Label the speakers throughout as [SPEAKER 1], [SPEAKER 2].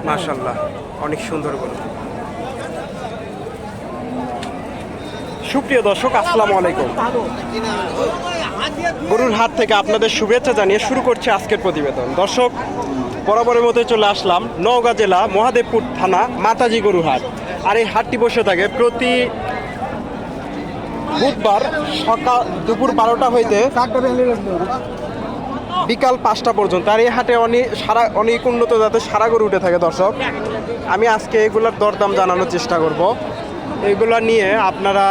[SPEAKER 1] মাশাআল্লাহ, অনেক সুন্দর গরু। সুপ্রিয় দর্শক, আসসালামু আলাইকুম। গরুর হাট থেকে আপনাদের শুভেচ্ছা জানিয়ে শুরু করছে আজকের প্রতিবেদন। দর্শক, বরাবরের মধ্যে চলে আসলাম নওগাঁ জেলা মহাদেবপুর থানা মাতাজি গরু হাট। আর এই হাটটি বসে থাকে প্রতি বুধবার সকাল দুপুর 12টা হইতে বিকাল 5টা পর্যন্ত। আর এই হাটে অনেক উন্নত জাতের সারা গরু উঠে থাকে। দর্শক, আমি আজকে এগুলোর দরদাম জানানোর চেষ্টা করব। এগুলো নিয়ে আপনারা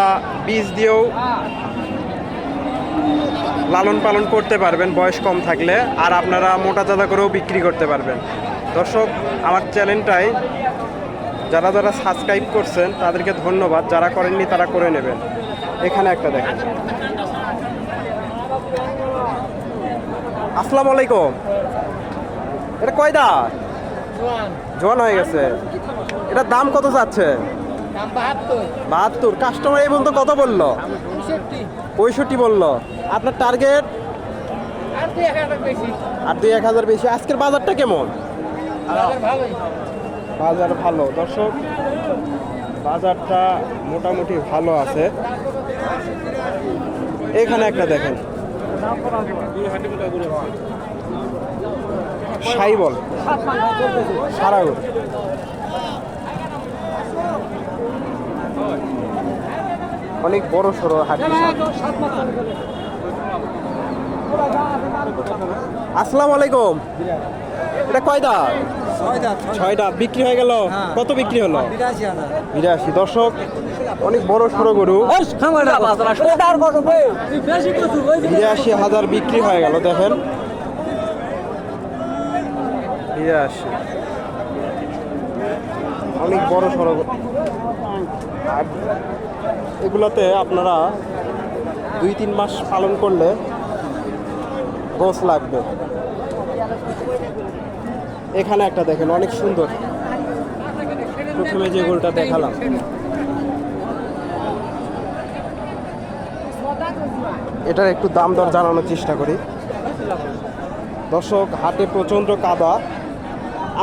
[SPEAKER 1] বীজ দিয়েও লালন পালন করতে পারবেন বয়স কম থাকলে, আর আপনারা মোটা তাজা করেও বিক্রি করতে পারবেন। দর্শক, আমার চ্যানেলটাই যারা যারা সাবস্ক্রাইব করছেন তাদেরকে ধন্যবাদ, যারা করেননি তারা করে নেবেন। এখানে একটা দেখেন। আসসালামু আলাইকুম। এটা কয় দাঁত? জোয়ান হয়ে গেছে। এটার দাম কত যাচ্ছে? 72। কাস্টমার এই পর্যন্ত কত বললো? 65 বললো। আপনার টার্গেট? আর 2-1000 বেশি। আজকের বাজারটা কেমন? বাজার ভালো। দর্শক, বাজারটা মোটামুটি ভালো আছে। এখানে একটা দেখেন, সাইবল সারা গরু। অনেক বড় সড়ো হাটটি। আসসালামু আলাইকুম। এটা কয় দাঁত? 6 দাঁত। বিক্রি হয়ে গেল? কত বিক্রি হলো? 82। দর্শক, অনেক বড় সড়ো গরু। 82,000 বিক্রি হয়ে গেল। দেখেন, 82। অনেক বড় সড়ো। আর এগুলোতে আপনারা 2-3 মাস পালন করলে গোস লাগবে। এখানে একটা দেখেন, অনেক সুন্দর। প্রথমে যে গরুটা দেখালাম, এটার একটু দাম দর জানানোর চেষ্টা করি। দর্শক, হাটে প্রচন্ড কাদা।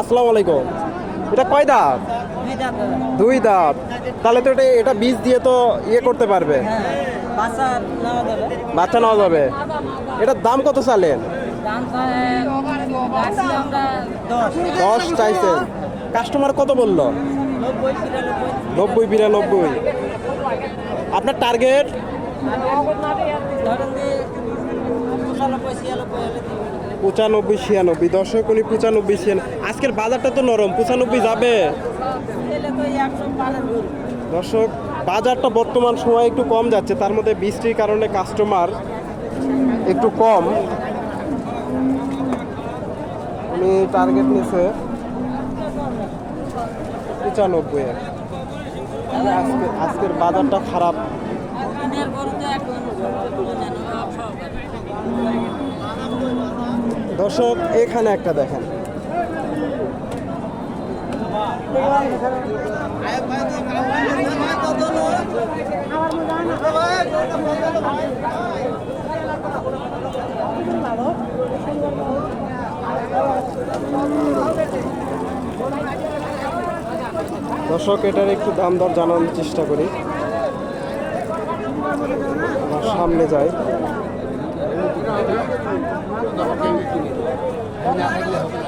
[SPEAKER 1] আসসালামু আলাইকুম। এটা কয় দাঁত? 2 দাঁত। তাহলে তো এটা বীজ দিয়ে তো ইয়ে করতে পারবে, বাচ্চা নেওয়া যাবে। এটার দাম কত চালেন? 10 চাইছেন। কাস্টমার কত বললো? 90-92। আপনার টার্গেট? 95-96। দর্শক, উনি 95-96। আজকের বাজারটা তো নরম, 95 যাবে? দর্শক, বাজারটা বর্তমান সময় একটু কম যাচ্ছে, তার মধ্যে বৃষ্টির কারণে কাস্টমার একটু কম। উনি টার্গেট নিয়েছে 95। আজকের বাজারটা খারাপ। দর্শক, এখানে একটা দেখেন, দর্শক, এটার একটু দাম দর জানানোর চেষ্টা করি। আমার সামনে যাই।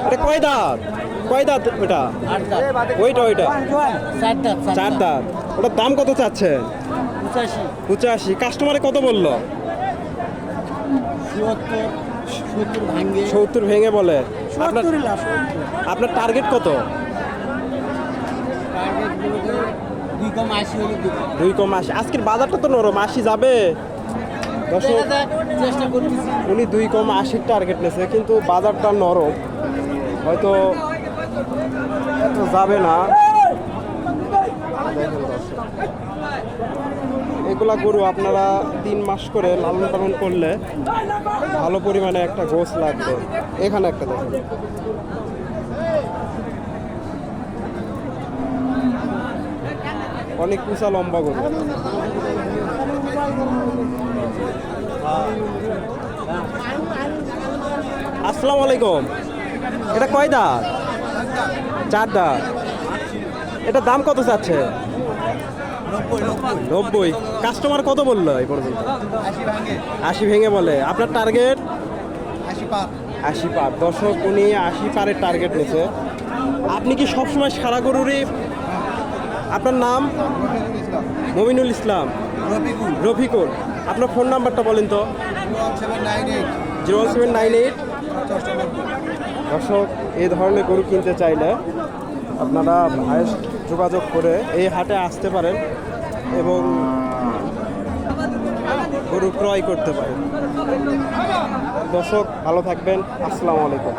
[SPEAKER 1] এটা কয় দাঁত? কয় দাঁত ওটা? ওইটা 4 দাঁত। ওটার দাম কত চাচ্ছেন? 85। কাস্টমারে কত বললো? 70 ভেঙে বলে। আপনার টার্গেট কত? 2,80। আজকের বাজারটা তো নরম, 80 যাবে? দর্শক, উনি 2,80 টার্গেট নিয়েছে, কিন্তু বাজারটা নরম, হয়তো যাবে না। এগুলা গরু আপনারা 3 মাস করে লালন পালন করলে ভালো পরিমাণে একটা গোস লাগবে। এখানে একটা দেখুন, অনেক উঁচা লম্বা গরু। আসসালামু আলাইকুম। এটা কয় দাঁত? 4 দাঁত। এটা দাম কত চাচ্ছে? 90। কাস্টমার কত বললো এই পর্যন্ত? 80 ভেঙে বলে। আপনার টার্গেট? 80 পার। দর্শক, উনি 80 পারের টার্গেট নিয়েছে। আপনি কি সবসময় সারা গরুরই? আপনার নাম? মমিনুল ইসলাম। রফিকুল। আপনার ফোন নাম্বারটা বলেন তো। 01798। দর্শক, এই ধরনের গরু কিনতে চাইলে আপনারা ভাইয়ের যোগাযোগ করে এই হাটে আসতে পারেন এবং গরু ক্রয় করতে পারেন। দর্শক, ভালো থাকবেন। আসসালামু আলাইকুম।